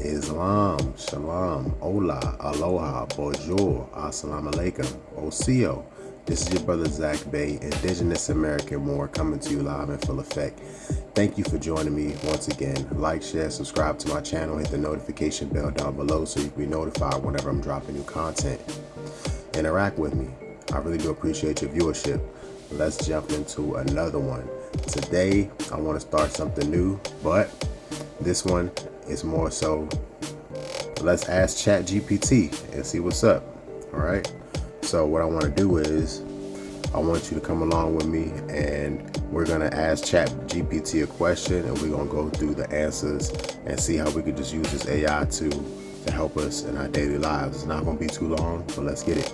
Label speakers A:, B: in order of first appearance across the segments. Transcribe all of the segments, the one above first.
A: Islam, Shalom, Hola, Aloha, Bonjour, Assalamu Alaikum, Osio. This is your brother Zach Bay, Indigenous American Moor, coming to you live in full effect. Thank you for joining me once again. Like, share, subscribe to my channel, hit the notification bell down below so you can be notified whenever I'm dropping new content. Interact with me. I really do appreciate your viewership. Let's jump into another one. Today, I want to start something new, but this one is more so, let's ask Chat GPT and see what's up. All right. So what I want to do is I want you to come along with me and we're going to ask Chat GPT a question and we're going to go through the answers and see how we could just use this AI to help us in our daily lives. It's not going to be too long, but let's get it.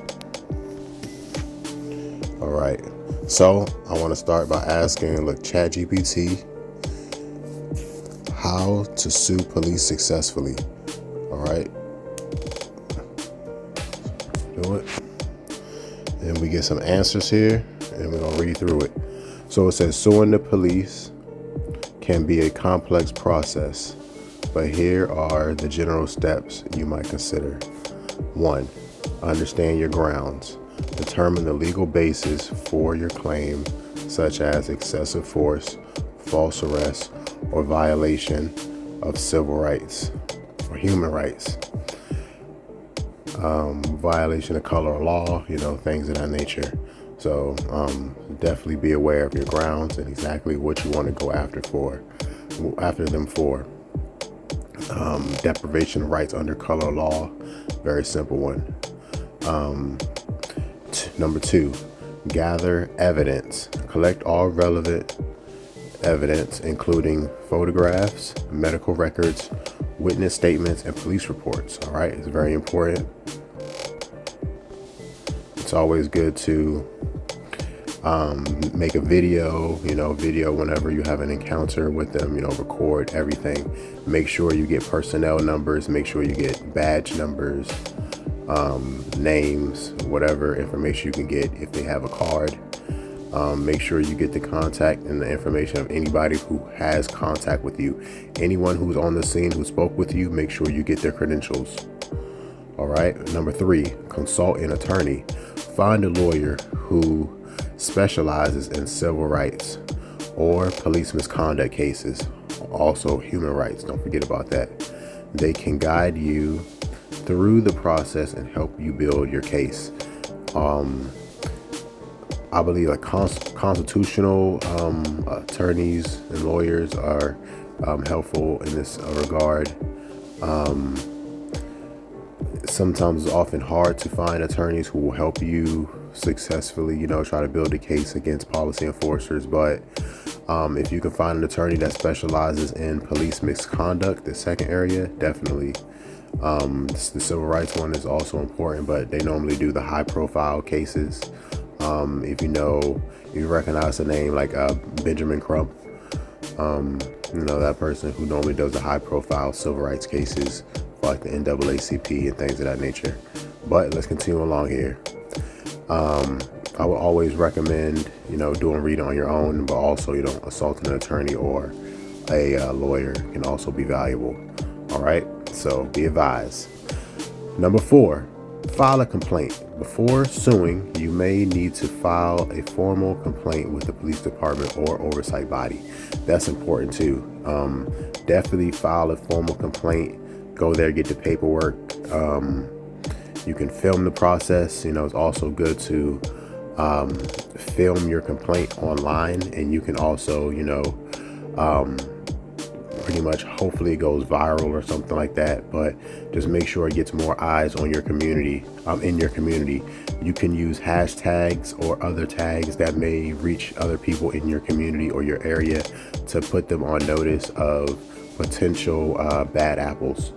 A: All right. So I want to start by asking, look, Chat GPT, how to sue police successfully. All right. Do it. And we get some answers here and we're going to read through it. So it says suing the police can be a complex process, but here are the general steps you might consider. 1. Understand your grounds. Determine the legal basis for your claim, such as excessive force, false arrest, or violation of civil rights or human rights. Violation of color of law, things of that nature. So definitely be aware of your grounds and exactly what you want to go after them for. Deprivation of rights under color of law, very simple one. Number 2, gather evidence. Collect all relevant evidence, including photographs, medical records, witness statements, and police reports. All right, it's very important. It's always good to make a video, whenever you have an encounter with them, record everything. Make sure you get personnel numbers, make sure you get badge numbers, names, whatever information you can get if they have a card. Make sure you get the contact and the information of anybody who has contact with you. Anyone who's on the scene who spoke with you, make sure you get their credentials. All right. Number 3, consult an attorney. Find a lawyer who specializes in civil rights or police misconduct cases. Also human rights. Don't forget about that. They can guide you through the process and help you build your case. I believe constitutional attorneys and lawyers are helpful in this regard. Sometimes it's often hard to find attorneys who will help you successfully, try to build a case against policy enforcers. But if you can find an attorney that specializes in police misconduct, the second area, definitely. The civil rights one is also important, but they normally do the high profile cases. If you recognize a name like Benjamin Crump, that person who normally does the high profile civil rights cases for like the NAACP and things of that nature. But let's continue along here. I would always recommend, doing reading on your own, but also, assaulting an attorney or a lawyer can also be valuable. All right. So be advised. Number 4, file a complaint. Before suing, you may need to file a formal complaint with the police department or oversight body. That's important too. Definitely file a formal complaint. Go there, get the paperwork. You can film the process. It's also good to film your complaint online, and you can also, pretty much hopefully it goes viral or something like that, but just make sure it gets more eyes on your community. In your community, you can use hashtags or other tags that may reach other people in your community or your area to put them on notice of potential bad apples.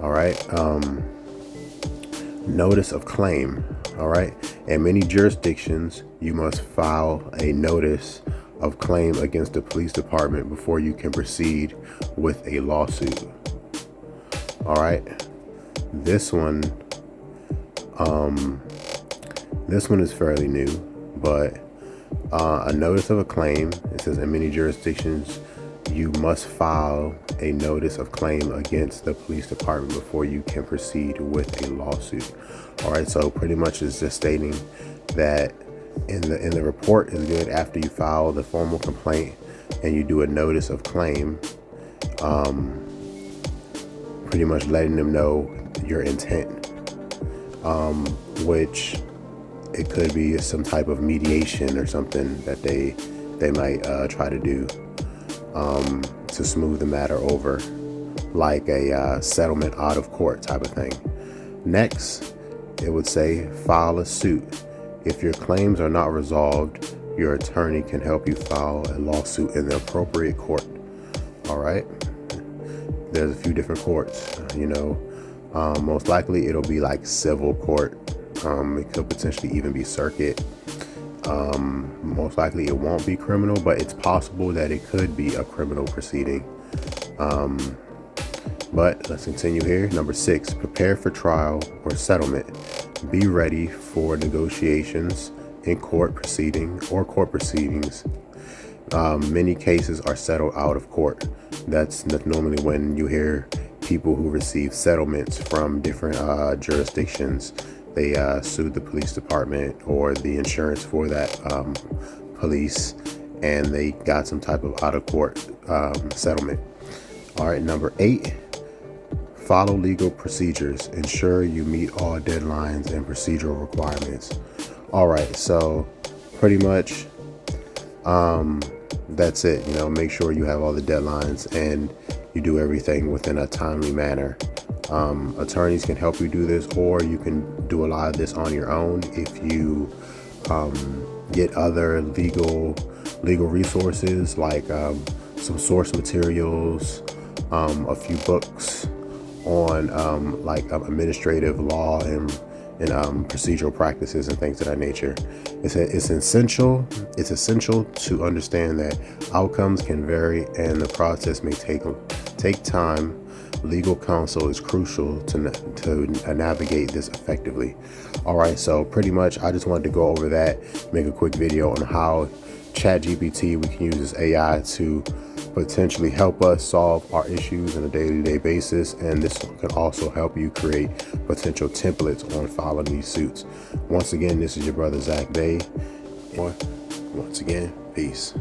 A: All right. Notice of claim. All right. In many jurisdictions, you must file a notice of claim against the police department before you can proceed with a lawsuit. All right. This one is fairly new, but a notice of a claim, it says in many jurisdictions you must file a notice of claim against the police department before you can proceed with a lawsuit. All right, so pretty much it's just stating that in the report is good after you file the formal complaint and you do a notice of claim, pretty much letting them know your intent, which it could be some type of mediation or something that they might try to do to smooth the matter over, like a settlement out of court type of thing. Next, it would say file a suit. If your claims are not resolved, your attorney can help you file a lawsuit in the appropriate court. All right. There's a few different courts, most likely it'll be like civil court. It could potentially even be circuit. Most likely it won't be criminal, but it's possible that it could be a criminal proceeding. But let's continue here. Number 6, prepare for trial or settlement. Be ready for negotiations in court proceedings. Many cases are settled out of court. That's normally when you hear people who receive settlements from different jurisdictions. They sued the police department or the insurance for that police, and they got some type of out of court settlement. All right, number 8, follow legal procedures. Ensure you meet all deadlines and procedural requirements. All right, so pretty much that's it. Make sure you have all the deadlines and you do everything within a timely manner. Attorneys can help you do this, or you can do a lot of this on your own if you get other legal resources, like some source materials, a few books on administrative law and procedural practices and things of that nature. It's essential to understand that outcomes can vary and the process may take time. Legal counsel is crucial to navigate this effectively. All right, so pretty much I just wanted to go over that, make a quick video on how Chat GPT, we can use this AI to potentially help us solve our issues on a day-to-day basis, and this can also help you create potential templates on filing these suits. Once again, this is your brother Zach Bay. Once again, peace.